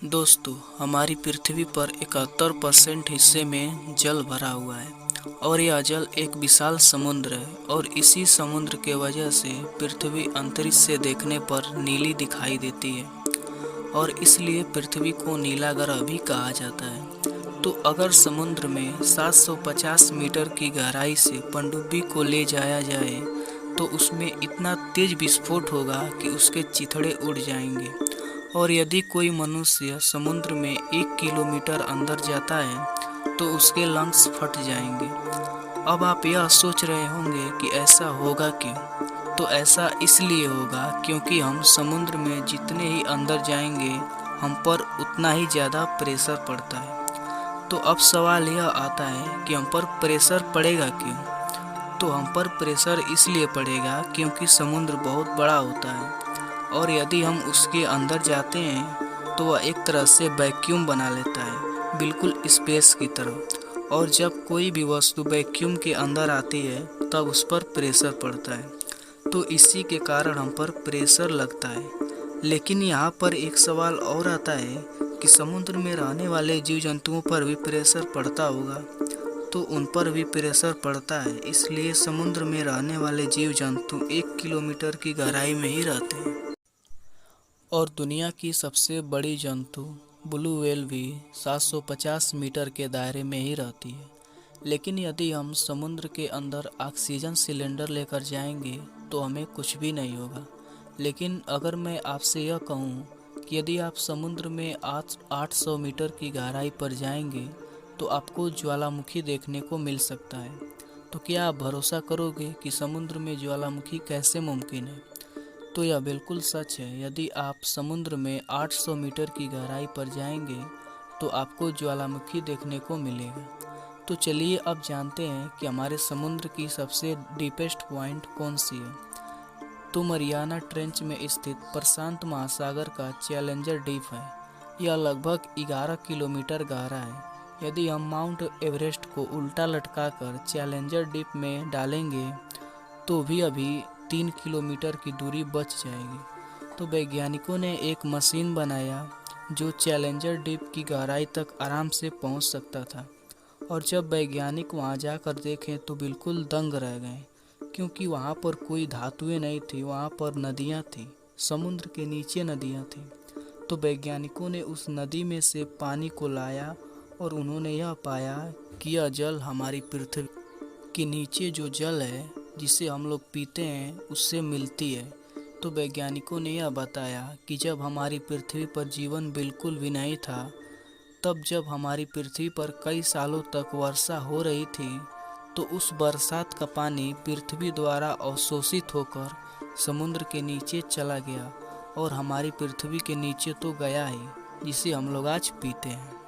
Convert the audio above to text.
दोस्तों, हमारी पृथ्वी पर 71% हिस्से में जल भरा हुआ है और यह जल एक विशाल समुद्र है। और इसी समुद्र के वजह से पृथ्वी अंतरिक्ष से देखने पर नीली दिखाई देती है और इसलिए पृथ्वी को नीला ग्रह भी कहा जाता है। तो अगर समुद्र में 750 मीटर की गहराई से पनडुब्बी को ले जाया जाए तो उसमें इतना तेज विस्फोट होगा कि उसके चिथड़े उड़ जाएंगे। और यदि कोई मनुष्य समुद्र में 1 किलोमीटर अंदर जाता है तो उसके लंग्स फट जाएंगे। अब आप यह सोच रहे होंगे कि ऐसा होगा क्यों? तो ऐसा इसलिए होगा क्योंकि हम समुद्र में जितने ही अंदर जाएंगे हम पर उतना ही ज़्यादा प्रेशर पड़ता है। तो अब सवाल यह आता है कि हम पर प्रेशर पड़ेगा क्यों? तो हम पर प्रेशर इसलिए पड़ेगा क्योंकि समुद्र बहुत बड़ा होता है और यदि हम उसके अंदर जाते हैं तो वह एक तरह से वैक्यूम बना लेता है, बिल्कुल स्पेस की तरह। और जब कोई भी वस्तु वैक्यूम के अंदर आती है तब उस पर प्रेशर पड़ता है, तो इसी के कारण हम पर प्रेशर लगता है। लेकिन यहाँ पर एक सवाल और आता है कि समुद्र में रहने वाले जीव जंतुओं पर भी प्रेशर पड़ता होगा। तो उन पर भी प्रेशर पड़ता है, इसलिए समुद्र में रहने वाले जीव जंतु 1 किलोमीटर की गहराई में ही रहते हैं। और दुनिया की सबसे बड़ी जंतु ब्लू व्हेल भी 750 मीटर के दायरे में ही रहती है। लेकिन यदि हम समुद्र के अंदर ऑक्सीजन सिलेंडर लेकर जाएंगे तो हमें कुछ भी नहीं होगा। लेकिन अगर मैं आपसे यह कहूँ कि यदि आप समुद्र में 800 मीटर की गहराई पर जाएंगे तो आपको ज्वालामुखी देखने को मिल सकता है, तो क्या आप भरोसा करोगे कि समुद्र में ज्वालामुखी कैसे मुमकिन है? तो यह बिल्कुल सच है। यदि आप समुद्र में 800 मीटर की गहराई पर जाएंगे तो आपको ज्वालामुखी देखने को मिलेगा। तो चलिए अब जानते हैं कि हमारे समुद्र की सबसे डीपेस्ट पॉइंट कौन सी है। तो मरियाना ट्रेंच में स्थित प्रशांत महासागर का चैलेंजर डीप है। यह लगभग 11 किलोमीटर गहरा है। यदि हम माउंट एवरेस्ट को उल्टा लटकाकर चैलेंजर डीप में डालेंगे तो भी अभी 3 किलोमीटर की दूरी बच जाएगी। तो वैज्ञानिकों ने एक मशीन बनाया जो चैलेंजर डीप की गहराई तक आराम से पहुंच सकता था। और जब वैज्ञानिक वहां जाकर देखें तो बिल्कुल दंग रह गए, क्योंकि वहां पर कोई धातुएं नहीं थी, वहां पर नदियां थी, समुद्र के नीचे नदियां थी। तो वैज्ञानिकों ने उस नदी में से पानी को लाया और उन्होंने यह पाया कि यह जल हमारी पृथ्वी के नीचे जो जल है जिसे हम लोग पीते हैं उससे मिलती है। तो वैज्ञानिकों ने यह बताया कि जब हमारी पृथ्वी पर जीवन बिल्कुल भी नहीं था, तब जब हमारी पृथ्वी पर कई सालों तक वर्षा हो रही थी तो उस बरसात का पानी पृथ्वी द्वारा अवशोषित होकर समुद्र के नीचे चला गया और हमारी पृथ्वी के नीचे तो गया ही, जिसे हम लोग आज पीते हैं।